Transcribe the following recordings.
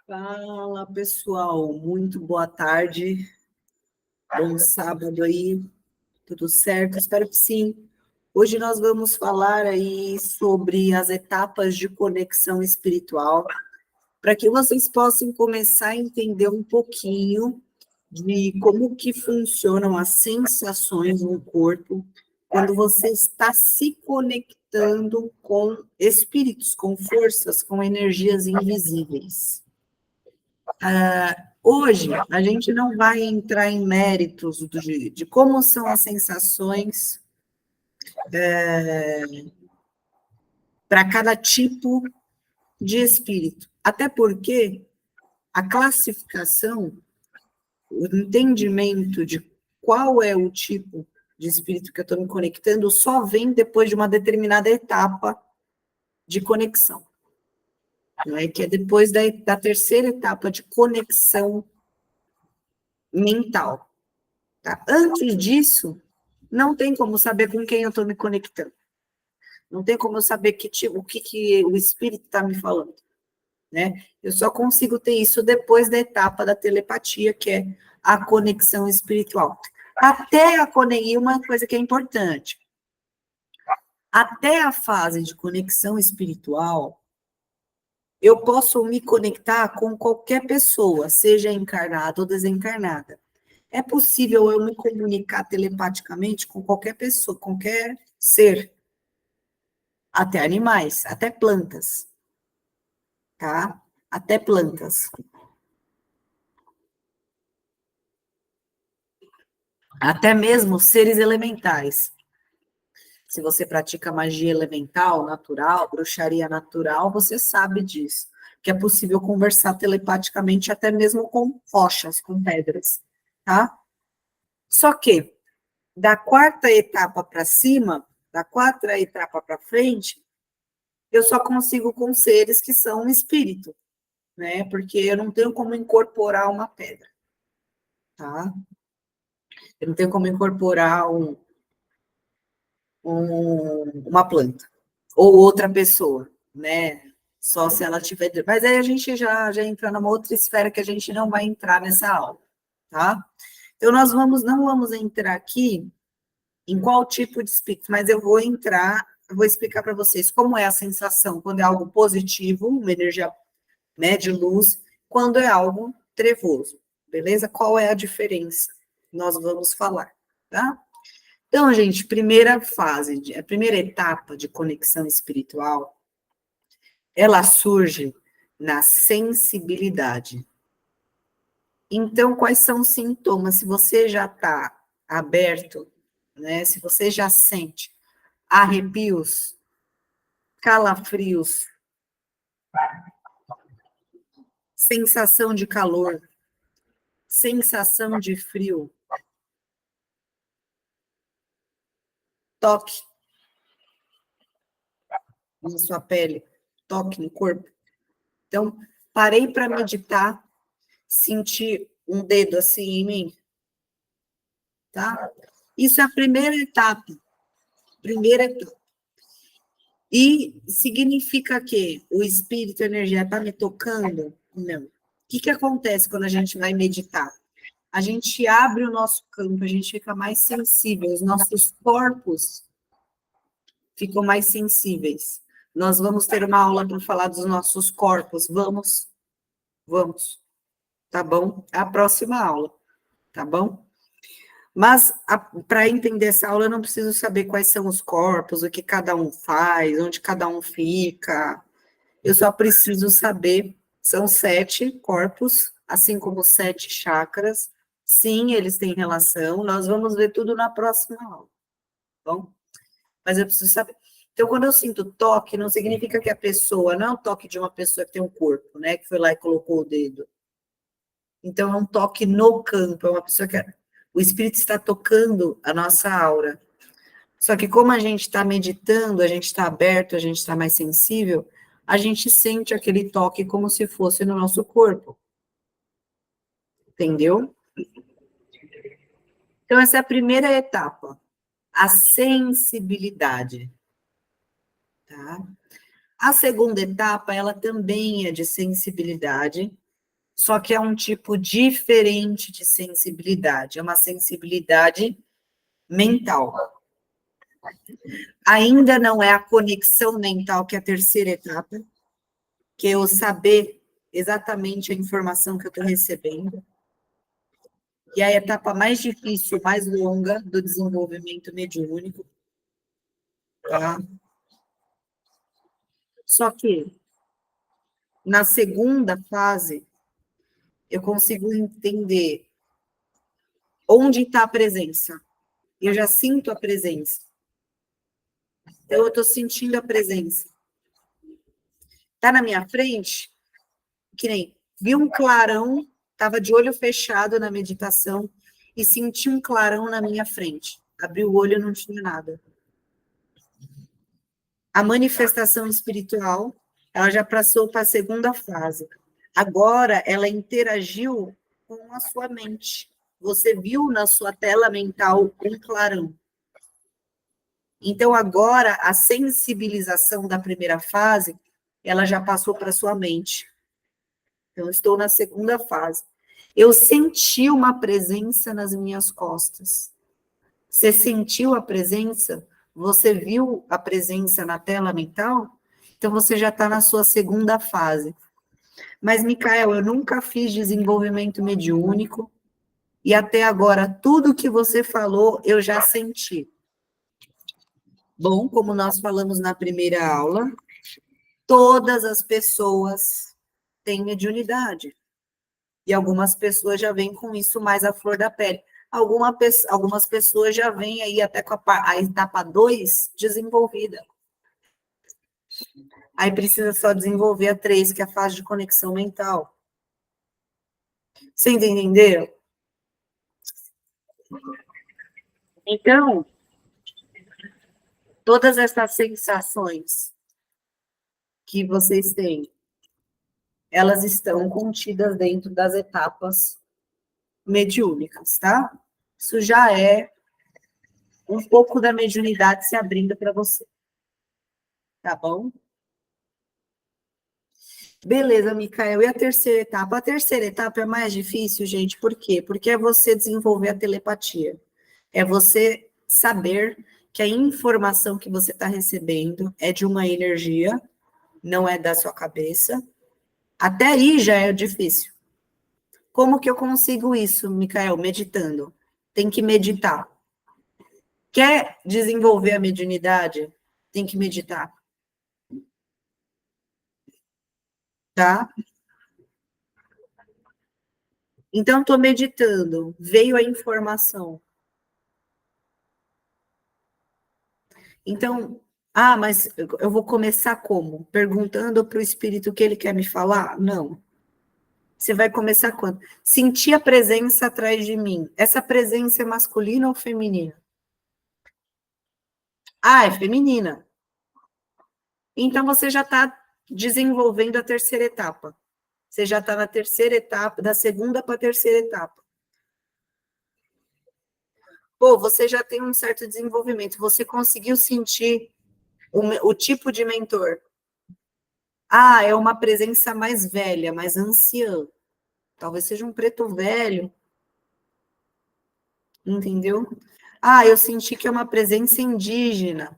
Fala, pessoal, muito boa tarde, bom sábado aí, tudo certo? Espero que sim. Hoje nós vamos falar aí sobre as etapas de conexão espiritual, para que vocês possam começar a entender um pouquinho de como que funcionam as sensações no corpo quando você está se conectando com espíritos, com forças, com energias invisíveis. Hoje, a gente não vai entrar em méritos de como são as sensações para cada tipo de espírito. Até porque a classificação, o entendimento de qual é o tipo de espírito que eu estou me conectando, só vem depois de uma determinada etapa de conexão. Não é? Que é depois da terceira etapa de conexão mental. Tá? Antes disso, não tem como saber com quem eu estou me conectando. Não tem como eu saber o que o espírito está me falando. Né? Eu só consigo ter isso depois da etapa da telepatia, que é a conexão espiritual. E uma coisa que é importante, até a fase de conexão espiritual, eu posso me conectar com qualquer pessoa, seja encarnada ou desencarnada. É possível eu me comunicar telepaticamente com qualquer pessoa, qualquer ser, até animais, até plantas, tá? Até plantas. Até mesmo seres elementais. Se você pratica magia elemental, natural, bruxaria natural, você sabe disso. Que é possível conversar telepaticamente até mesmo com rochas, com pedras, tá? Só que, da quarta etapa para cima, da quarta etapa para frente, eu só consigo com seres que são espírito, né? Porque eu não tenho como incorporar uma pedra, tá? Eu não tenho como incorporar uma planta ou outra pessoa, né? Só se ela tiver. Mas aí a gente já entra numa outra esfera que a gente não vai entrar nessa aula, tá? Então, nós não vamos entrar aqui em qual tipo de espírito, mas eu vou explicar para vocês como é a sensação quando é algo positivo, uma energia, né, de luz, quando é algo trevoso, beleza? Qual é a diferença? Nós vamos falar, tá? Então, gente, primeira fase, a primeira etapa de conexão espiritual, ela surge na sensibilidade. Então, quais são os sintomas? Se você já está aberto, né? Se você já sente arrepios, calafrios, sensação de calor, sensação de frio, toque na sua pele, toque no corpo. Então, parei para meditar, senti um dedo assim em mim, tá? Isso é a primeira etapa. Primeira etapa. E significa que o espírito, a energia está me tocando? Não. O que acontece quando a gente vai meditar? A gente abre o nosso campo, a gente fica mais sensível, os nossos corpos ficam mais sensíveis. Nós vamos ter uma aula para falar dos nossos corpos. Vamos. Tá bom? É a próxima aula, tá bom? Mas, para entender essa aula, eu não preciso saber quais são os corpos, o que cada um faz, onde cada um fica. Eu só preciso saber, são 7 corpos, assim como 7 chakras. Sim, eles têm relação, nós vamos ver tudo na próxima aula, tá bom? Mas eu preciso saber. Então, quando eu sinto toque, não significa que a pessoa, não é um toque de uma pessoa que tem um corpo, né, que foi lá e colocou o dedo. Então, é um toque no campo, é uma pessoa que o espírito está tocando a nossa aura. Só que como a gente está meditando, a gente está aberto, a gente está mais sensível, a gente sente aquele toque como se fosse no nosso corpo. Entendeu? Então, essa é a primeira etapa, a sensibilidade. Tá? A segunda etapa, ela também é de sensibilidade, só que é um tipo diferente de sensibilidade, é uma sensibilidade mental. Ainda não é a conexão mental, que é a terceira etapa, que é eu saber exatamente a informação que eu estou recebendo. E a etapa mais difícil, mais longa do desenvolvimento mediúnico. Tá? Só que, na segunda fase, eu consigo entender onde está a presença. Eu já sinto a presença. Então, eu estou sentindo a presença. Está na minha frente, que nem vi um clarão, estava de olho fechado na meditação e senti um clarão na minha frente. Abri o olho e não tinha nada. A manifestação espiritual, ela já passou para a segunda fase. Agora, ela interagiu com a sua mente. Você viu na sua tela mental um clarão. Então, agora, a sensibilização da primeira fase, ela já passou para a sua mente. Então, eu estou na segunda fase. Eu senti uma presença nas minhas costas. Você sentiu a presença? Você viu a presença na tela mental? Então, você já está na sua segunda fase. Mas, Micael, eu nunca fiz desenvolvimento mediúnico e até agora tudo que você falou eu já senti. Bom, como nós falamos na primeira aula, todas as pessoas têm mediunidade. E algumas pessoas já vêm com isso mais à flor da pele. Algumas pessoas já vêm aí até com a etapa 2 desenvolvida. Aí precisa só desenvolver a 3, que é a fase de conexão mental. Vocês entenderam? Então, todas essas sensações que vocês têm, elas estão contidas dentro das etapas mediúnicas, tá? Isso já é um pouco da mediunidade se abrindo para você. Tá bom? Beleza, Micael. E a terceira etapa? A terceira etapa é mais difícil, gente, por quê? Porque é você desenvolver a telepatia. É você saber que a informação que você está recebendo é de uma energia, não é da sua cabeça. Até aí já é difícil. Como que eu consigo isso, Micael? Meditando. Tem que meditar. Quer desenvolver a mediunidade? Tem que meditar. Tá? Então, estou meditando. Veio a informação. Então, mas eu vou começar como? Perguntando para o espírito o que ele quer me falar? Não. Você vai começar quando? Sentir a presença atrás de mim. Essa presença é masculina ou feminina? É feminina. Então, você já está desenvolvendo a terceira etapa. Você já está na terceira etapa, da segunda para a terceira etapa. Pô, você já tem um certo desenvolvimento. Você conseguiu sentir o tipo de mentor. É uma presença mais velha, mais anciã. Talvez seja um preto velho. Entendeu? Eu senti que é uma presença indígena.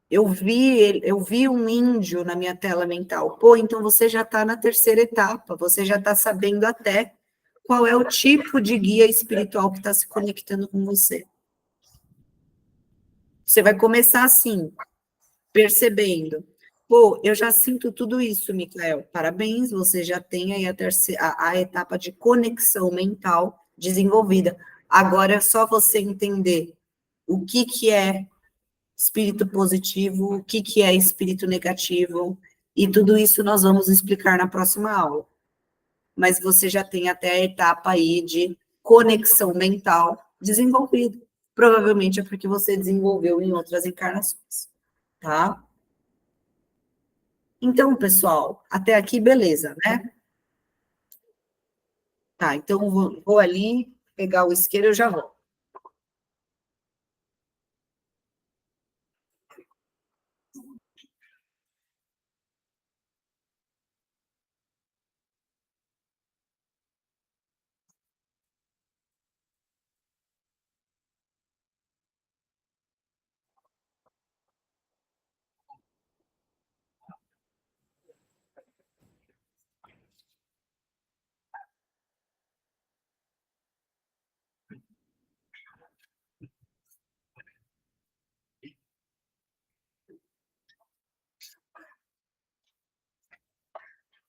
Eu vi um índio na minha tela mental. Pô, então você já está na terceira etapa, você já está sabendo até qual é o tipo de guia espiritual que está se conectando com você. Você vai começar assim, percebendo. Pô, eu já sinto tudo isso, Micael. Parabéns, você já tem aí a etapa de conexão mental desenvolvida. Agora é só você entender o que é espírito positivo, o que é espírito negativo, e tudo isso nós vamos explicar na próxima aula. Mas você já tem até a etapa aí de conexão mental desenvolvida. Provavelmente é porque você desenvolveu em outras encarnações, tá? Então, pessoal, até aqui, beleza, né? Tá, então vou ali pegar o isqueiro e eu já volto.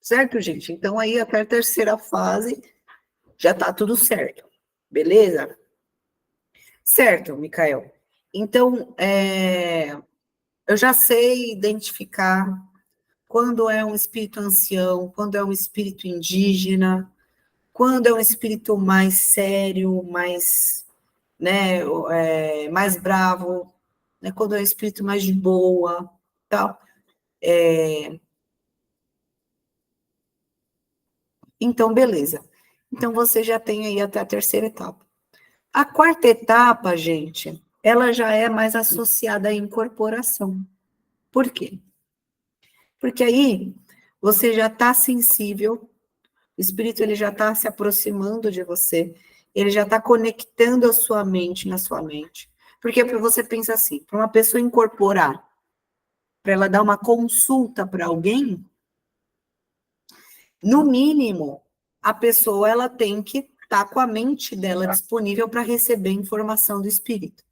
Certo, gente? Então, aí, até a terceira fase, já tá tudo certo. Beleza? Certo, Micael. Então, eu já sei identificar quando é um espírito ancião, quando é um espírito indígena, quando é um espírito mais sério, mais, né, mais bravo, né, quando é um espírito mais de boa, tal. Então, beleza. Então, você já tem aí até a terceira etapa. A quarta etapa, gente, ela já é mais associada à incorporação. Por quê? Porque aí você já está sensível, o espírito ele já está se aproximando de você, ele já está conectando a sua mente na sua mente. Porque você pensa assim, para uma pessoa incorporar, para ela dar uma consulta para alguém, no mínimo, a pessoa ela tem que estar com a mente dela disponível para receber informação do espírito.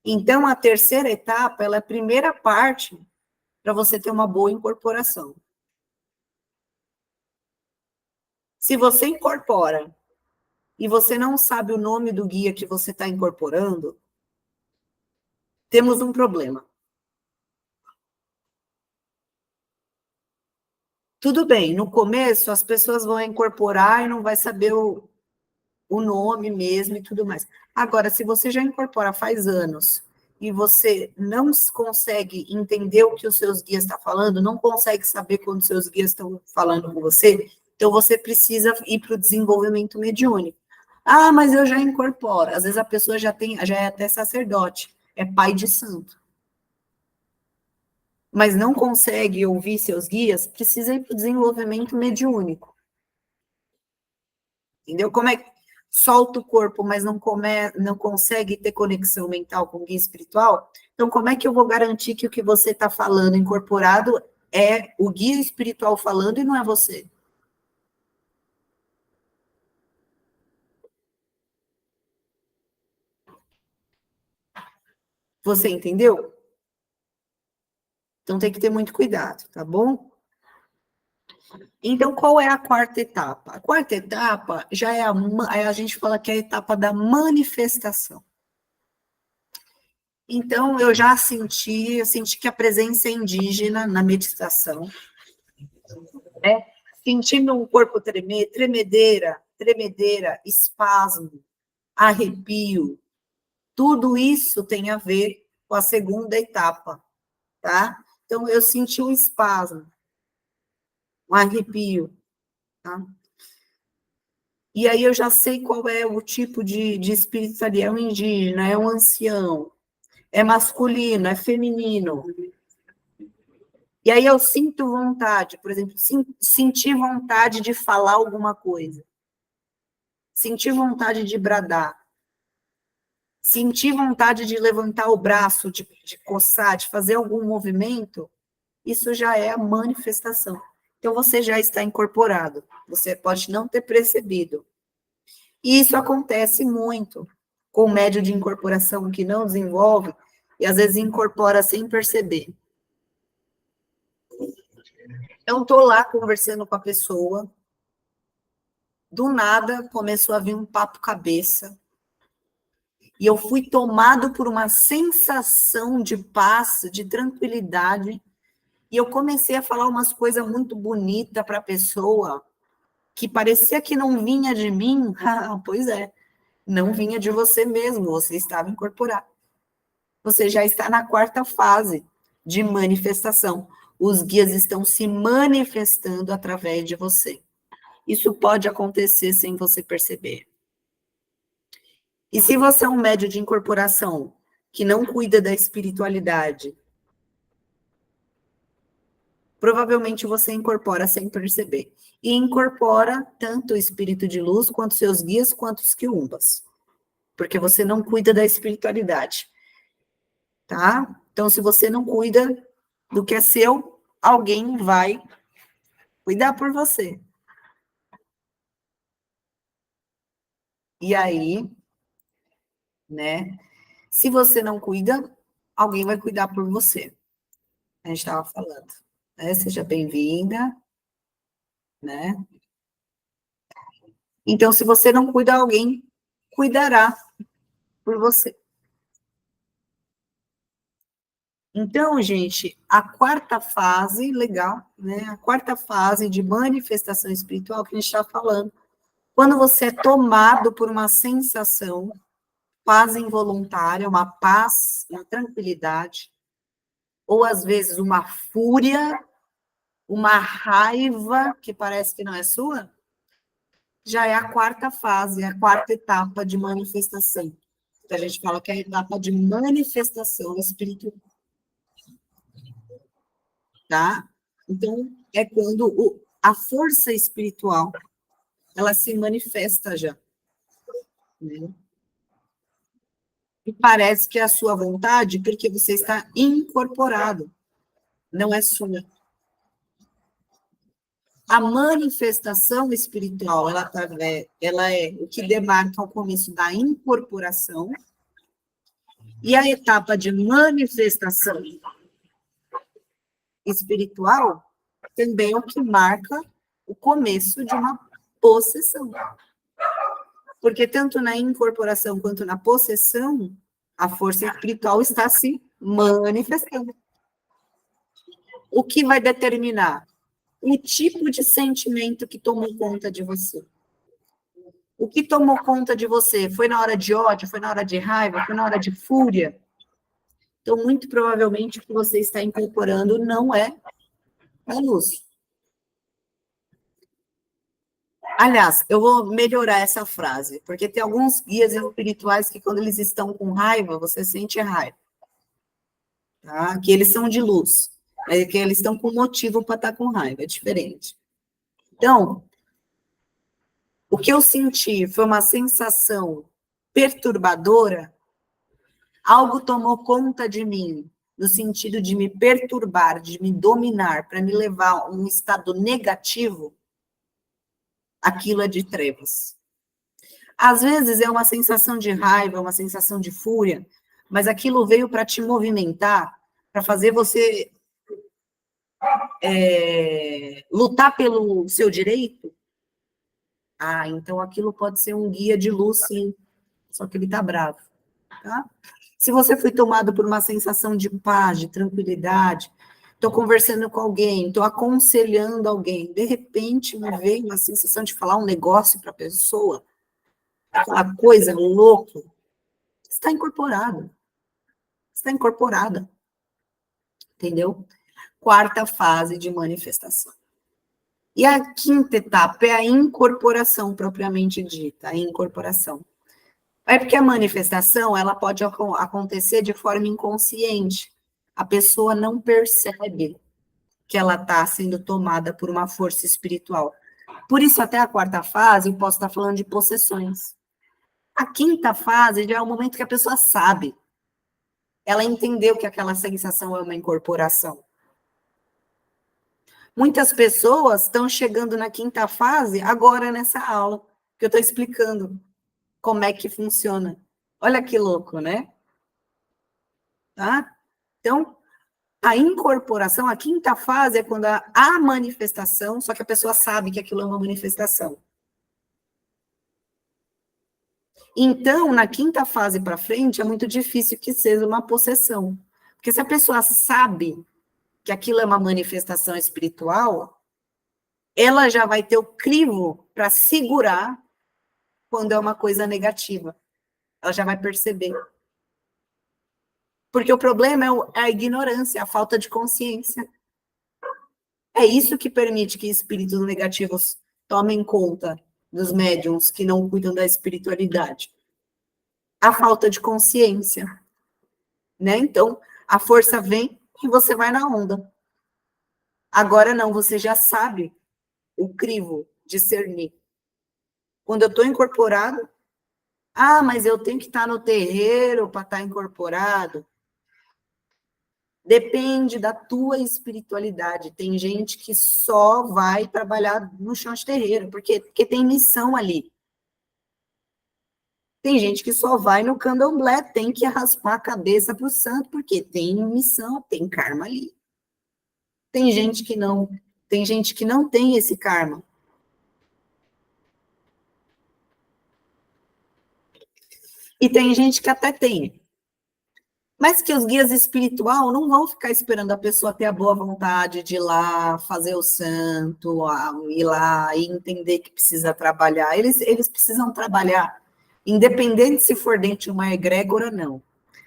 Então, a terceira etapa, ela é a primeira parte para você ter uma boa incorporação. Se você incorpora e você não sabe o nome do guia que você está incorporando, temos um problema. Tudo bem, no começo as pessoas vão incorporar e não vai saber o nome mesmo e tudo mais. Agora, se você já incorpora faz anos e você não consegue entender o que os seus guias estão falando, não consegue saber quando os seus guias estão falando com você, então você precisa ir para o desenvolvimento mediúnico. Ah, mas eu já incorporo. Às vezes a pessoa já é até sacerdote, é pai de santo. Mas não consegue ouvir seus guias, precisa ir para o desenvolvimento mediúnico. Entendeu? Como é que solta o corpo, mas não consegue ter conexão mental com o guia espiritual? Então, como é que eu vou garantir que o que você está falando incorporado é o guia espiritual falando e não é você? Você entendeu? Então tem que ter muito cuidado, tá bom? Então, qual é a quarta etapa? A quarta etapa já é a gente fala que é a etapa da manifestação. Então, eu senti que a presença é indígena na meditação, né? Sentindo um corpo tremer, tremedeira, espasmo, arrepio, tudo isso tem a ver com a segunda etapa, tá? Então, eu senti um espasmo, um arrepio, tá? E aí eu já sei qual é o tipo de espírito ali, é um indígena, é um ancião, é masculino, é feminino. E aí eu sinto vontade, por exemplo, sentir vontade de falar alguma coisa, sentir vontade de bradar, sentir vontade de levantar o braço, de coçar, de fazer algum movimento, isso já é a manifestação. Então você já está incorporado, você pode não ter percebido. E isso acontece muito com o médio de incorporação que não desenvolve e às vezes incorpora sem perceber. Eu estou lá conversando com a pessoa, do nada começou a vir um papo cabeça, e eu fui tomado por uma sensação de paz, de tranquilidade, e eu comecei a falar umas coisas muito bonitas para a pessoa, que parecia que não vinha de mim. Ah, pois é, não vinha de você mesmo, você estava incorporado. Você já está na quarta fase de manifestação. Os guias estão se manifestando através de você. Isso pode acontecer sem você perceber. E se você é um médio de incorporação que não cuida da espiritualidade, provavelmente você incorpora sem perceber. E incorpora tanto o espírito de luz, quanto seus guias, quanto os quiumbas. Porque você não cuida da espiritualidade. Tá? Então, se você não cuida do que é seu, alguém vai cuidar por você. E aí, né? Se você não cuida, alguém vai cuidar por você. A gente estava falando. Né? Seja bem-vinda. né? Então, se você não cuida, alguém cuidará por você. Então, gente, a quarta fase, legal, né? A quarta fase de manifestação espiritual que a gente está falando, quando você é tomado por uma sensação, paz involuntária, uma paz, uma tranquilidade, ou às vezes uma fúria, uma raiva que parece que não é sua, já é a quarta fase, a quarta etapa de manifestação. Então, a gente fala que é a etapa de manifestação espiritual, tá? Então, é quando a força espiritual, ela se manifesta já, né? E parece que é a sua vontade, porque você está incorporado, não é sua. A manifestação espiritual, ela é o que demarca o começo da incorporação, e a etapa de manifestação espiritual também é o que marca o começo de uma possessão. Porque tanto na incorporação quanto na possessão, a força espiritual está se manifestando. O que vai determinar? O tipo de sentimento que tomou conta de você. O que tomou conta de você? Foi na hora de ódio? Foi na hora de raiva? Foi na hora de fúria? Então, muito provavelmente, o que você está incorporando não é a luz. Aliás, eu vou melhorar essa frase, porque tem alguns guias espirituais que, quando eles estão com raiva, você sente raiva. Tá? Que eles são de luz, é que eles estão com motivo para estar com raiva, é diferente. Então, o que eu senti foi uma sensação perturbadora, algo tomou conta de mim, no sentido de me perturbar, de me dominar, para me levar a um estado negativo, aquilo é de trevas. Às vezes é uma sensação de raiva, uma sensação de fúria, mas aquilo veio para te movimentar, para fazer você lutar pelo seu direito. Ah, então aquilo pode ser um guia de luz, sim, só que ele está bravo, tá? Se você foi tomado por uma sensação de paz, de tranquilidade, estou conversando com alguém, estou aconselhando alguém, de repente me veio uma sensação de falar um negócio para a pessoa, aquela coisa louca, está incorporado, está incorporada, entendeu? Quarta fase de manifestação. E a quinta etapa é a incorporação propriamente dita, a incorporação. É porque a manifestação, ela pode acontecer de forma inconsciente. A pessoa não percebe que ela está sendo tomada por uma força espiritual. Por isso, até a quarta fase, eu posso estar falando de possessões. A quinta fase já é o momento que a pessoa sabe. Ela entendeu que aquela sensação é uma incorporação. Muitas pessoas estão chegando na quinta fase agora nessa aula, que eu estou explicando como é que funciona. Olha que louco, né? Tá? Então, a incorporação, a quinta fase é quando há manifestação, só que a pessoa sabe que aquilo é uma manifestação. Então, na quinta fase para frente, é muito difícil que seja uma possessão. Porque se a pessoa sabe que aquilo é uma manifestação espiritual, ela já vai ter o crivo para segurar quando é uma coisa negativa. Ela já vai perceber. Porque o problema é a ignorância, a falta de consciência. É isso que permite que espíritos negativos tomem conta dos médiums que não cuidam da espiritualidade. A falta de consciência, né? Então, a força vem e você vai na onda. Agora não, você já sabe o crivo, discernir. Quando eu estou incorporado, mas eu tenho que estar no terreiro para estar incorporado. Depende da tua espiritualidade. Tem gente que só vai trabalhar no chão de terreiro, porque tem missão ali. Tem gente que só vai no candomblé, tem que raspar a cabeça para o santo, porque tem missão, tem karma ali. Tem gente que não tem esse karma, E tem gente que até tem. Mas que os guias espiritual não vão ficar esperando a pessoa ter a boa vontade de ir lá fazer o santo, ir lá e entender que precisa trabalhar. Eles precisam trabalhar, independente se for dentro de uma egrégora, não.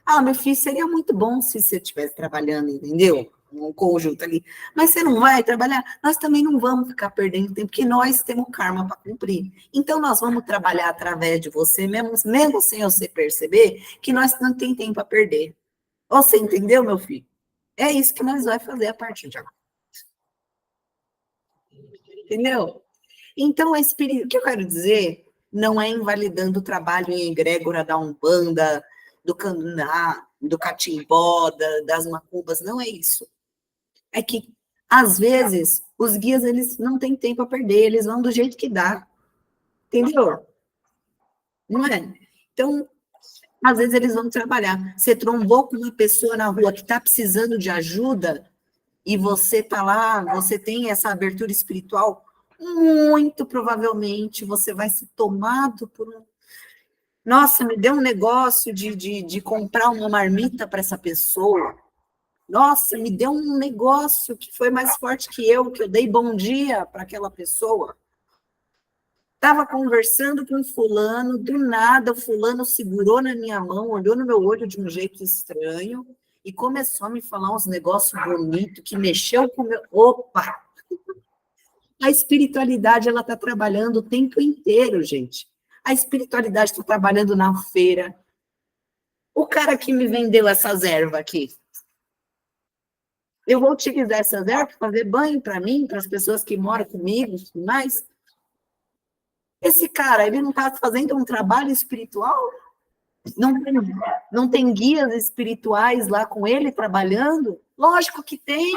Ah, meu filho, seria muito bom se você estivesse trabalhando, entendeu? Um conjunto ali. Mas você não vai trabalhar, nós também não vamos ficar perdendo tempo, porque nós temos karma para cumprir. Então, nós vamos trabalhar através de você, mesmo sem você perceber, que nós não tem tempo a perder. Você entendeu, meu filho? É isso que nós vamos fazer a partir de agora. Entendeu? Então, o que eu quero dizer não é invalidando o trabalho em egrégora da Umbanda, do Candomblé, do Catimbó, das macumbas, não é isso. É que, às vezes, os guias, eles não têm tempo a perder, eles vão do jeito que dá. Entendeu? Não é? Então, às vezes eles vão trabalhar. Você trombou com uma pessoa na rua que está precisando de ajuda, e você está lá, você tem essa abertura espiritual, muito provavelmente você vai ser tomado por um. Nossa, me deu um negócio de comprar uma marmita para essa pessoa. Nossa, me deu um negócio que foi mais forte que eu dei bom dia para aquela pessoa. Estava conversando com o fulano, do nada o fulano segurou na minha mão, olhou no meu olho de um jeito estranho e começou a me falar uns negócios bonitos que mexeu com o meu. Opa! A espiritualidade, ela está trabalhando o tempo inteiro, gente. A espiritualidade está trabalhando na feira. O cara que me vendeu essas ervas aqui, eu vou utilizar essas ervas para fazer banho para mim, para as pessoas que moram comigo e tudo mais. Esse cara, ele não está fazendo um trabalho espiritual? Não tem, não tem guias espirituais lá com ele trabalhando? Lógico que tem.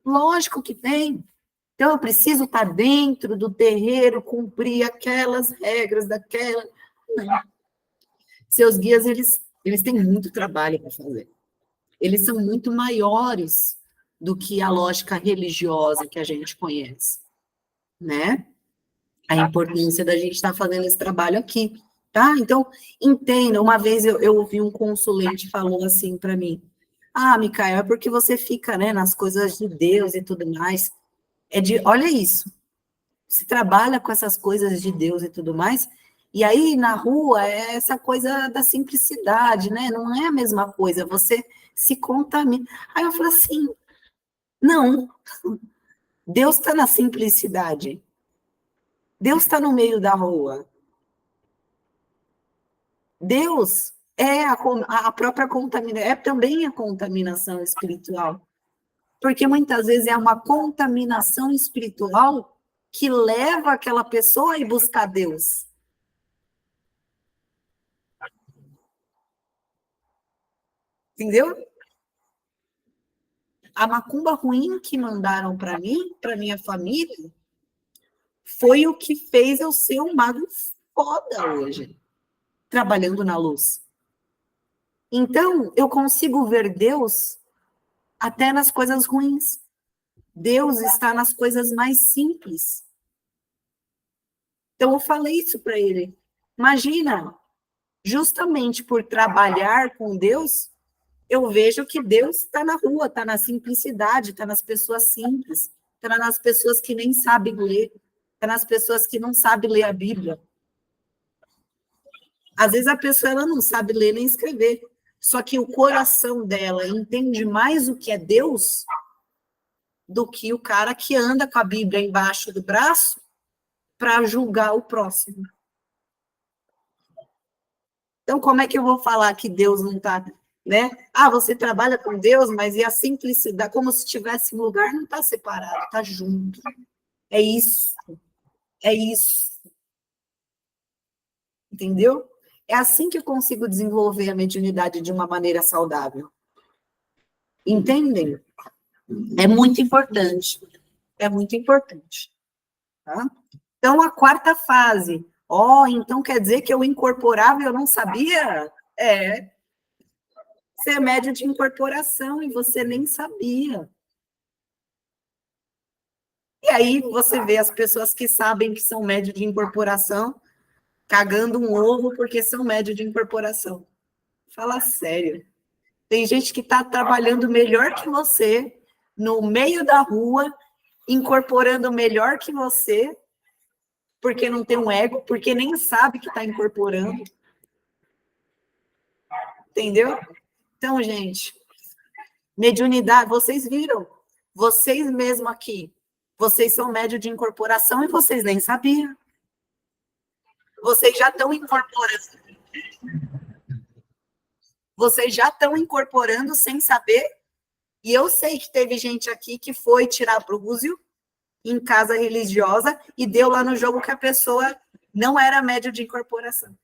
Lógico que tem. Então, eu preciso estar dentro do terreiro, cumprir aquelas regras daquela. Não. Seus guias, eles têm muito trabalho para fazer. Eles são muito maiores do que a lógica religiosa que a gente conhece, né? A importância da gente estar fazendo esse trabalho aqui, tá? Então, entenda. Uma vez eu ouvi um consulente falou assim para mim: Ah, Micael, é porque você fica, né, nas coisas de Deus e tudo mais. Olha isso. Se trabalha com essas coisas de Deus e tudo mais, e aí na rua é essa coisa da simplicidade, né? Não é a mesma coisa, você se contamina. Aí eu falo assim: não, Deus está na simplicidade, Deus está no meio da rua, Deus é a própria contaminação, é também a contaminação espiritual, porque muitas vezes é uma contaminação espiritual que leva aquela pessoa a ir buscar Deus. Entendeu? A macumba ruim que mandaram para mim, para minha família, foi o que fez eu ser um mago foda hoje, trabalhando na luz. Então, eu consigo ver Deus até nas coisas ruins. Deus está nas coisas mais simples. Então, eu falei isso para ele. Imagina, justamente por trabalhar com Deus, eu vejo que Deus está na rua, está na simplicidade, está nas pessoas simples, está nas pessoas que nem sabem ler, está nas pessoas que não sabem ler a Bíblia. Às vezes a pessoa ela não sabe ler nem escrever, só que o coração dela entende mais o que é Deus do que o cara que anda com a Bíblia embaixo do braço para julgar o próximo. Então, como é que eu vou falar que Deus não está, né? Ah, você trabalha com Deus, mas e a simplicidade, como se tivesse um lugar, não está separado, está junto. É isso, é isso. Entendeu? É assim que eu consigo desenvolver a mediunidade de uma maneira saudável. Entendem? É muito importante. É muito importante. Tá? Então, a quarta fase. Então quer dizer que eu incorporava e eu não sabia? É. Você é médio de incorporação e você nem sabia. E aí você vê as pessoas que sabem que são médio de incorporação, cagando um ovo porque são médio de incorporação. Fala sério. Tem gente que está trabalhando melhor que você, no meio da rua, incorporando melhor que você, porque não tem um ego, porque nem sabe que está incorporando. Entendeu? Então, gente, mediunidade, vocês viram? Vocês mesmo aqui, vocês são médio de incorporação e vocês nem sabiam. Vocês já estão incorporando. Vocês já estão incorporando sem saber. E eu sei que teve gente aqui que foi tirar búzio em casa religiosa e deu lá no jogo que a pessoa não era médio de incorporação.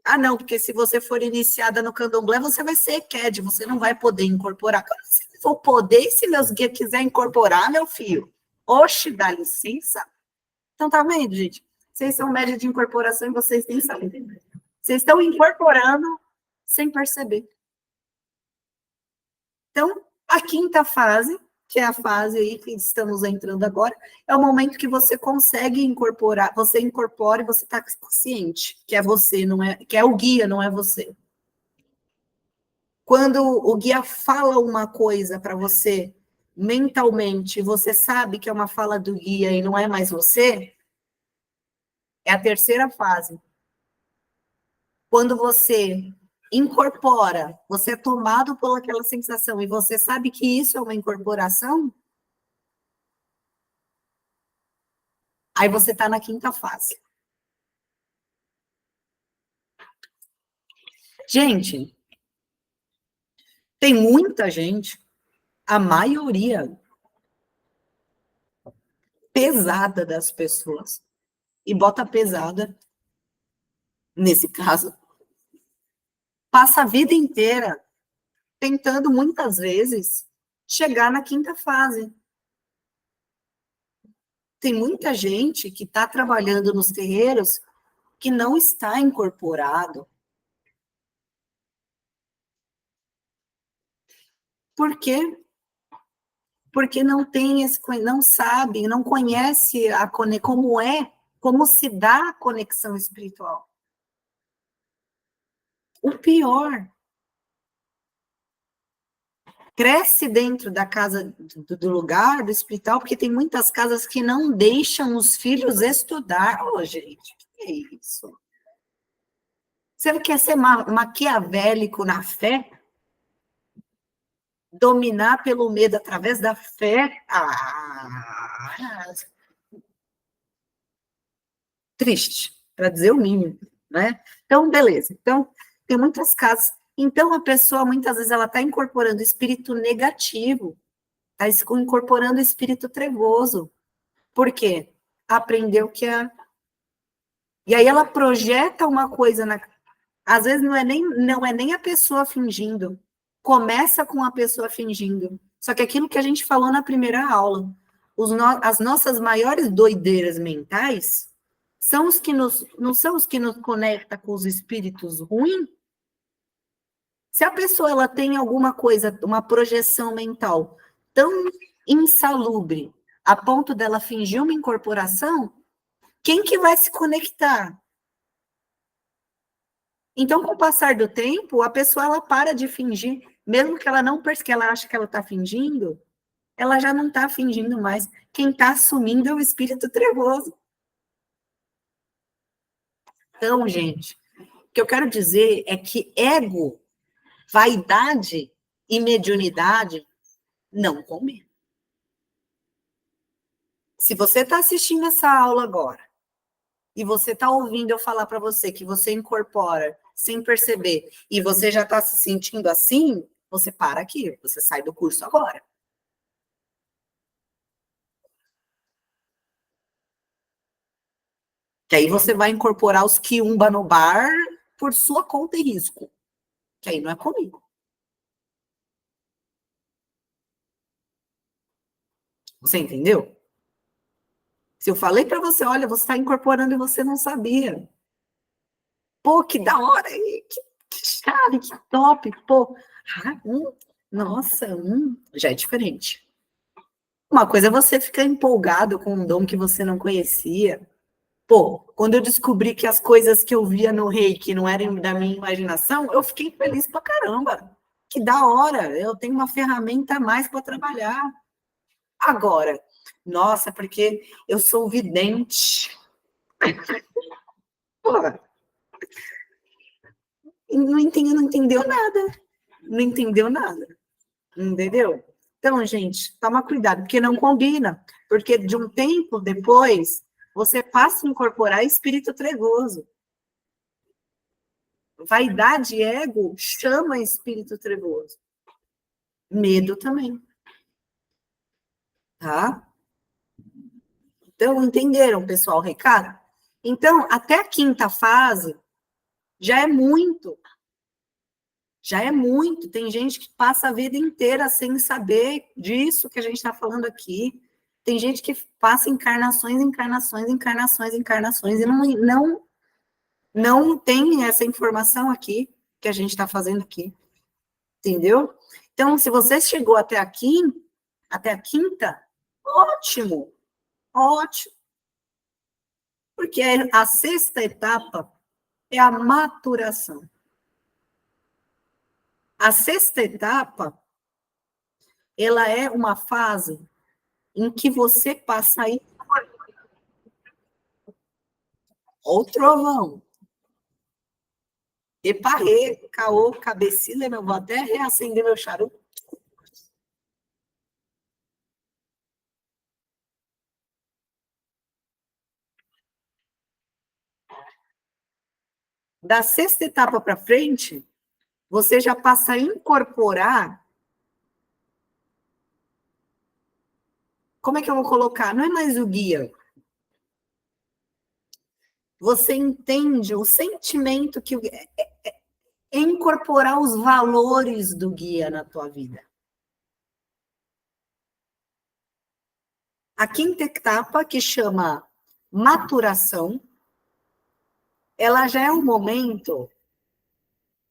Ah, não, porque se você for iniciada no candomblé, você vai ser EQUED, você não vai poder incorporar. Se for poder, e se meus guias quiser incorporar, meu filho, oxe, dá licença. Então, tá vendo, gente? Vocês são média de incorporação e vocês nem sabem. Vocês estão incorporando sem perceber. Então, a quinta fase, que é a fase aí que estamos entrando agora, é o momento que você consegue incorporar, você incorpora e você está consciente, que é você, não é, que é o guia, não é você. Quando o guia fala uma coisa para você mentalmente, você sabe que é uma fala do guia e não é mais você, é a terceira fase. Quando você incorpora, você é tomado por aquela sensação e você sabe que isso é uma incorporação, aí você está na quinta fase. Gente, tem muita gente, a maioria pesada das pessoas, e bota pesada, nesse caso, passa a vida inteira tentando, muitas vezes, chegar na quinta fase. Tem muita gente que está trabalhando nos terreiros que não está incorporado. Por quê? Porque não tem esse, não sabe, não conhece como se dá a conexão espiritual. O pior, cresce dentro da casa, do lugar, do hospital, porque tem muitas casas que não deixam os filhos estudar. Ô, gente, que é isso? Você quer ser maquiavélico na fé? Dominar pelo medo através da fé? Triste, para dizer o mínimo, né? Então, beleza. Então, tem muitas casas. Então, a pessoa, muitas vezes, ela está incorporando espírito negativo, está incorporando espírito trevoso. Por quê? Aprendeu que é. E aí ela projeta uma coisa na. Às vezes não é nem a pessoa fingindo. Começa com a pessoa fingindo. Só que aquilo que a gente falou na primeira aula, as nossas maiores doideiras mentais são os que não são os que nos conectam com os espíritos ruins. Se a pessoa ela tem alguma coisa, uma projeção mental tão insalubre, a ponto dela fingir uma incorporação, quem que vai se conectar? Então, com o passar do tempo, a pessoa ela para de fingir, mesmo que ela não perceba, que ela acha que ela está fingindo, ela já não está fingindo mais. Quem está assumindo é o espírito trevoso. Então, gente, o que eu quero dizer é que ego, vaidade e mediunidade não combinam. Se você está assistindo essa aula agora, e você está ouvindo eu falar para você que você incorpora sem perceber, e você já está se sentindo assim, você para aqui, você sai do curso agora. Que aí você vai incorporar os quiumba no bar por sua conta e risco. Que aí não é comigo. Você entendeu? Se eu falei para você, olha, você está incorporando e você não sabia. Pô, que da hora, que chave, que top, pô. Nossa, já é diferente. Uma coisa é você ficar empolgado com um dom que você não conhecia. Pô, quando eu descobri que as coisas que eu via no Reiki não eram da minha imaginação, eu fiquei feliz pra caramba. Que da hora, eu tenho uma ferramenta a mais para trabalhar. Agora, nossa, porque eu sou vidente. Porra, não entendeu nada. Não entendeu nada. Entendeu? Então, gente, toma cuidado, porque não combina. Porque de um tempo depois, você passa a incorporar espírito trevoso. Vaidade e ego chama espírito trevoso. Medo também. Tá? Então, entenderam, pessoal, o recado? Então, até a quinta fase já é muito. Já é muito. Tem gente que passa a vida inteira sem saber disso que a gente está falando aqui. Tem gente que passa encarnações, encarnações, encarnações, encarnações e não tem essa informação aqui que a gente está fazendo aqui. Entendeu? Então, se você chegou até aqui, até a quinta, ótimo, ótimo. Porque a sexta etapa é a maturação. A sexta etapa, ela é uma fase em que você passa aí. Ó o trovão. Eparrei, caô, cabecilha, eu vou até reacender meu charuto. Da sexta etapa para frente, você já passa a incorporar. Como é que eu vou colocar? Não é mais o guia. Você entende o sentimento que é incorporar os valores do guia na tua vida. A quinta etapa, que chama maturação, ela já é um momento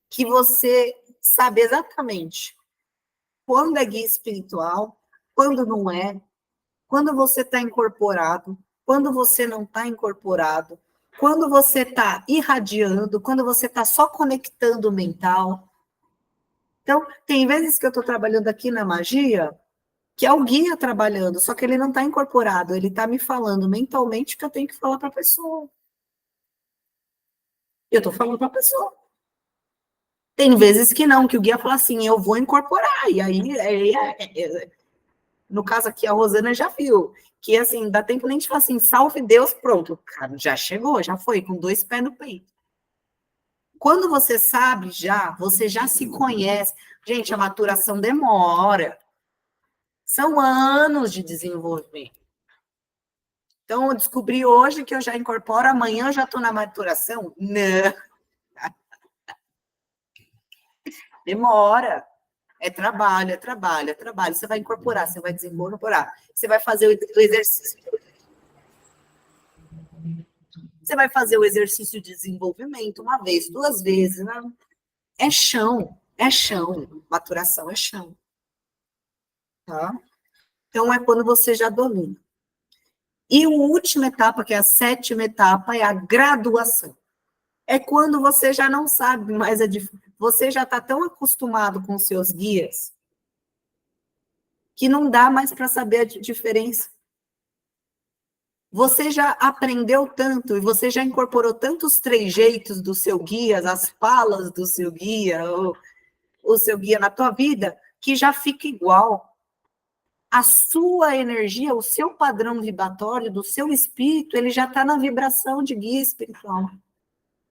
que você sabe exatamente quando é guia espiritual, quando não é, quando você está incorporado, quando você não está incorporado, quando você está irradiando, quando você está só conectando o mental. Então, tem vezes que eu estou trabalhando aqui na magia, que é o guia trabalhando, só que ele não está incorporado, ele está me falando mentalmente que eu tenho que falar para a pessoa. Eu estou falando para a pessoa. Tem vezes que não, que o guia fala assim, eu vou incorporar, e aí, no caso aqui, a Rosana já viu, que assim, dá tempo nem de falar assim, salve Deus, pronto, cara, já chegou, já foi, com 2 pés no peito. Quando você sabe já, você já se conhece, gente, a maturação demora, são anos de desenvolvimento. Então, eu descobri hoje que eu já incorporo, amanhã eu já estou na maturação? Não. Demora. É trabalho, é trabalho, é trabalho. Você vai incorporar, você vai desincorporar. Você vai fazer o exercício. Você vai fazer o exercício de desenvolvimento uma vez, 2 vezes. Né? É chão, é chão. Maturação é chão. Tá? Então, é quando você já domina. E a última etapa, que é a 7ª etapa, é a graduação. É quando você já não sabe mais você já está tão acostumado com os seus guias que não dá mais para saber a diferença. Você já aprendeu tanto e você já incorporou tantos trejeitos do seu guia, as falas do seu guia, o seu guia na tua vida, que já fica igual. A sua energia, o seu padrão vibratório do seu espírito, ele já está na vibração de guia espiritual.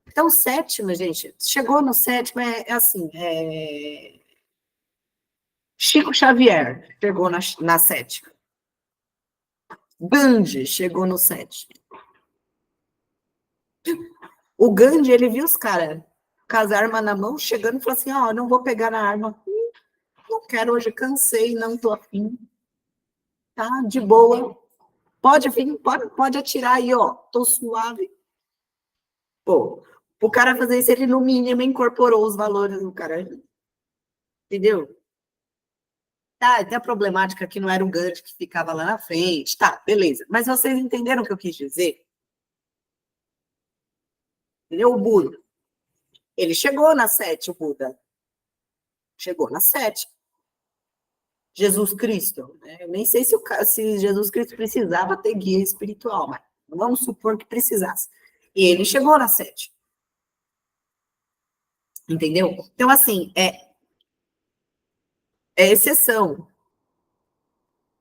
Então, 7ª, gente, chegou no 7º, é assim, Chico Xavier chegou na 7ª. Gandhi chegou no 7º. O Gandhi, ele viu os caras com as armas na mão, chegando e falou assim, ó, não vou pegar na arma. Não quero hoje, cansei, não tô afim. Tá, de boa. Pode vir, pode atirar aí, ó, tô suave. Pô, o cara fazer isso, ele no mínimo incorporou os valores do cara. Entendeu? Tá, tem a problemática que não era o Gandhi que ficava lá na frente. Tá, beleza. Mas vocês entenderam o que eu quis dizer? Entendeu? O Buda. Ele chegou na 7, o Buda. Chegou na 7. Jesus Cristo. Né? Eu nem sei se Jesus Cristo precisava ter guia espiritual, mas vamos supor que precisasse. E ele chegou na 7. Entendeu? Então, assim, é exceção.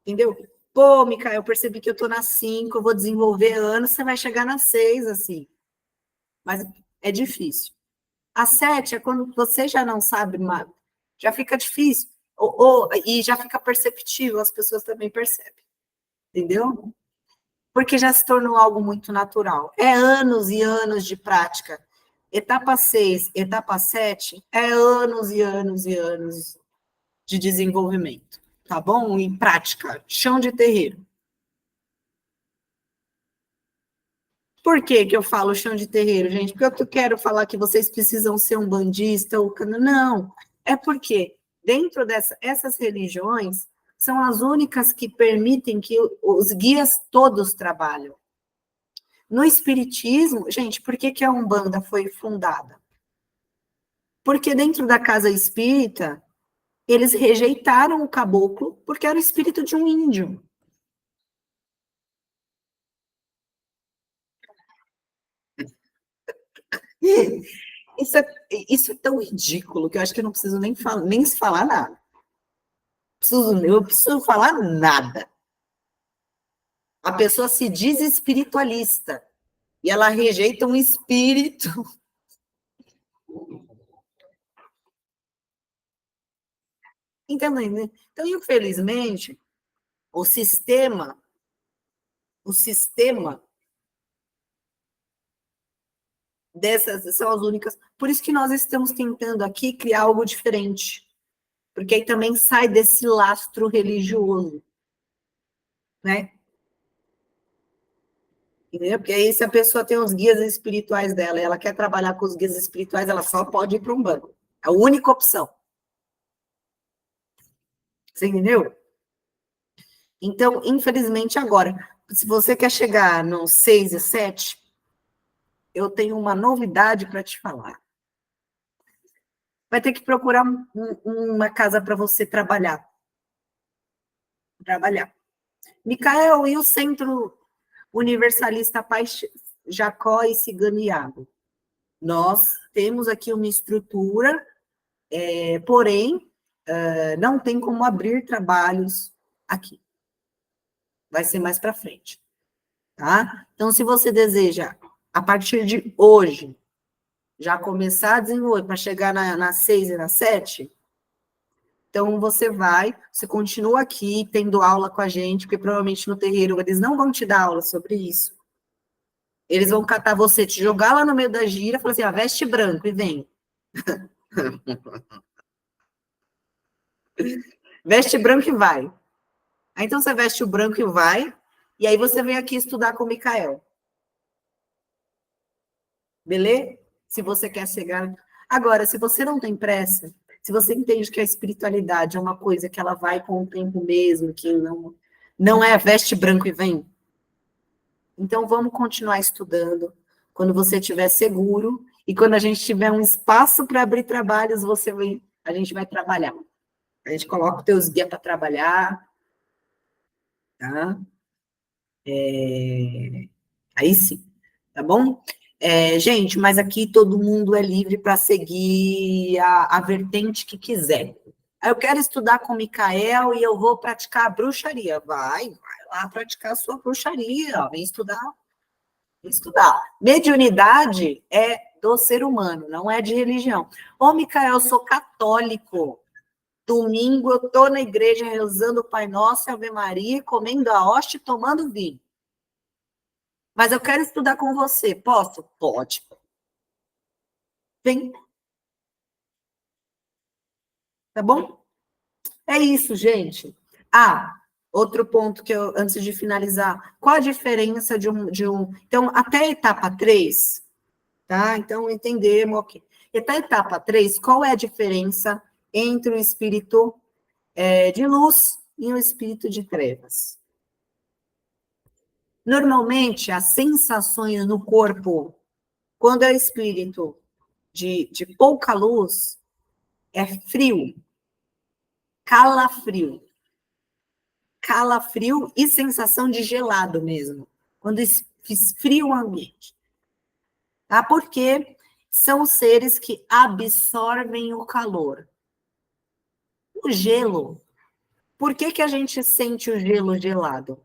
Entendeu? Pô, Micael, eu percebi que eu tô na 5, eu vou desenvolver anos, você vai chegar na 6, assim. Mas é difícil. A 7 é quando você já não sabe mais, já fica difícil, e já fica perceptível, as pessoas também percebem. Entendeu? Porque já se tornou algo muito natural. É anos e anos de prática. Etapa 6, etapa 7, é anos e anos e anos de desenvolvimento, tá bom? Em prática, chão de terreiro. Por que que eu falo chão de terreiro, gente? Porque eu quero falar que vocês precisam ser um bandista ou não. É porque dentro essas religiões são as únicas que permitem que os guias todos trabalhem. No espiritismo, gente, por que que a Umbanda foi fundada? Porque dentro da casa espírita, eles rejeitaram o caboclo porque era o espírito de um índio. Isso é tão ridículo que eu acho que eu não preciso nem se falar nada. Eu preciso falar nada. A pessoa se diz espiritualista e ela rejeita um espírito. Entendeu? Então, infelizmente, o sistema dessas são as únicas. Por isso que nós estamos tentando aqui criar algo diferente. Porque aí também sai desse lastro religioso, né? Entendeu? Porque aí, se a pessoa tem os guias espirituais dela e ela quer trabalhar com os guias espirituais, ela só pode ir para um banco. É a única opção. Você entendeu? Então, infelizmente, agora, se você quer chegar no 6 e 7, eu tenho uma novidade para te falar. Vai ter que procurar uma casa para você trabalhar. Trabalhar. Micael, e o Centro Universalista Paz Jacó e Cigano Iago? Nós temos aqui uma estrutura, porém, não tem como abrir trabalhos aqui. Vai ser mais para frente, tá? Então, se você deseja, a partir de hoje, já começar a desenvolver para chegar na 6 e na 7, então você continua aqui tendo aula com a gente, porque provavelmente no terreiro eles não vão te dar aula sobre isso. Eles vão catar você, te jogar lá no meio da gira, falar assim, veste branco e vem. Veste branco e vai. Aí, então você veste o branco e vai, e aí você vem aqui estudar com o Micael. Beleza? Se você quer chegar. Agora, se você não tem pressa, se você entende que a espiritualidade é uma coisa que ela vai com o tempo mesmo, que não é veste branco e vem, então vamos continuar estudando. Quando você estiver seguro e quando a gente tiver um espaço para abrir trabalhos, a gente vai trabalhar. A gente coloca os teus guias para trabalhar, tá? Aí sim, tá bom? Gente, mas aqui todo mundo é livre para seguir a vertente que quiser. Eu quero estudar com o Micael e eu vou praticar a bruxaria. Vai lá praticar a sua bruxaria, ó, vem estudar, vem estudar. Mediunidade é do ser humano, não é de religião. Ô, Micael, eu sou católico. Domingo eu estou na igreja rezando o Pai Nosso e Ave Maria, comendo a hóstia e tomando vinho. Mas eu quero estudar com você. Posso? Pode. Vem, tá bom? É isso, gente. Outro ponto que eu, antes de finalizar, qual a diferença de um. Então, até a etapa 3, tá? Então, entendemos, ok. Até a etapa 3, qual é a diferença entre o espírito de luz e o espírito de trevas? Normalmente, as sensações no corpo Quando é espírito de pouca luz, é frio, calafrio. Calafrio e sensação de gelado mesmo, quando esfria o ambiente. Tá? Porque são seres que absorvem o calor. O gelo. Por que a gente sente o gelo gelado?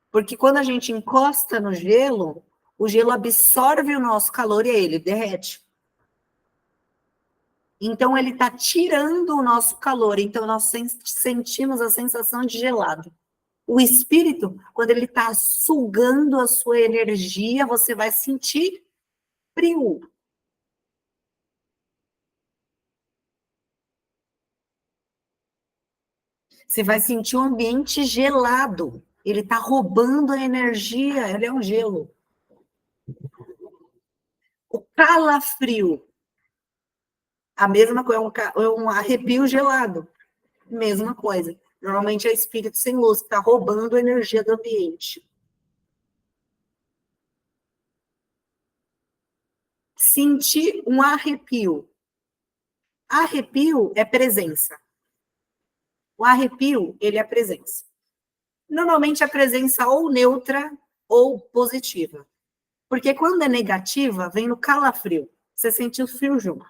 Porque quando a gente encosta no gelo, o gelo absorve o nosso calor e aí ele derrete. Então, ele está tirando o nosso calor. Então, nós sentimos a sensação de gelado. O espírito, quando ele está sugando a sua energia, você vai sentir frio. Você vai sentir um ambiente gelado. Ele está roubando a energia, ele é um gelo. O calafrio, a mesma coisa, é um arrepio gelado. Mesma coisa. Normalmente é espírito sem luz, que está roubando a energia do ambiente. Sentir um arrepio. Arrepio é presença. O arrepio, ele é presença. Normalmente a presença ou neutra ou positiva. Porque quando é negativa, vem no calafrio. Você sente o frio junto.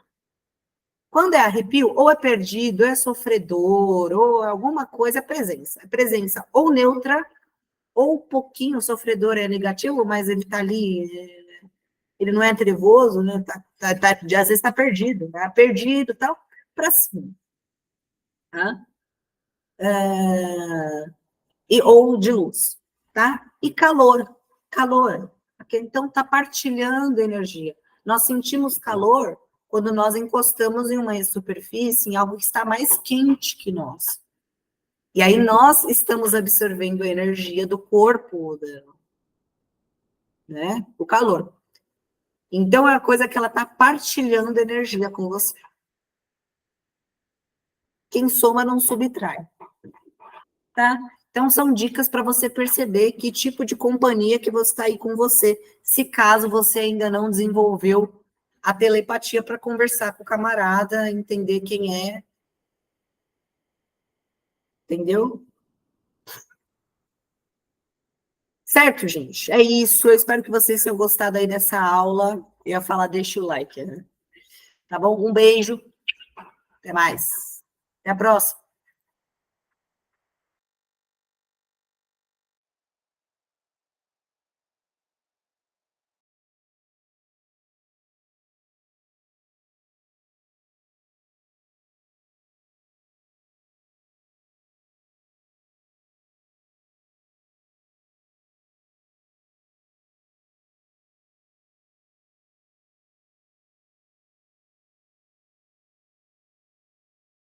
Quando é arrepio, ou é perdido, ou é sofredor, ou alguma coisa, é presença. É presença ou neutra, ou um pouquinho sofredor é negativo, mas ele está ali, ele não é trevoso, né? Às vezes está perdido, tá perdido e tal, para cima. Tá? Ou de luz, tá? E calor, calor. Então está partilhando energia. Nós sentimos calor quando nós encostamos em uma superfície, em algo que está mais quente que nós. E aí nós estamos absorvendo a energia do corpo, né? O calor. Então é a coisa que ela está partilhando energia com você. Quem soma não subtrai. Tá? Então, são dicas para você perceber que tipo de companhia que você está aí com você, se caso você ainda não desenvolveu a telepatia para conversar com o camarada, entender quem é, entendeu? Certo, gente? É isso. Eu espero que vocês tenham gostado aí dessa aula. Eu ia falar, deixa o like, né? Tá bom? Um beijo. Até mais. Até a próxima.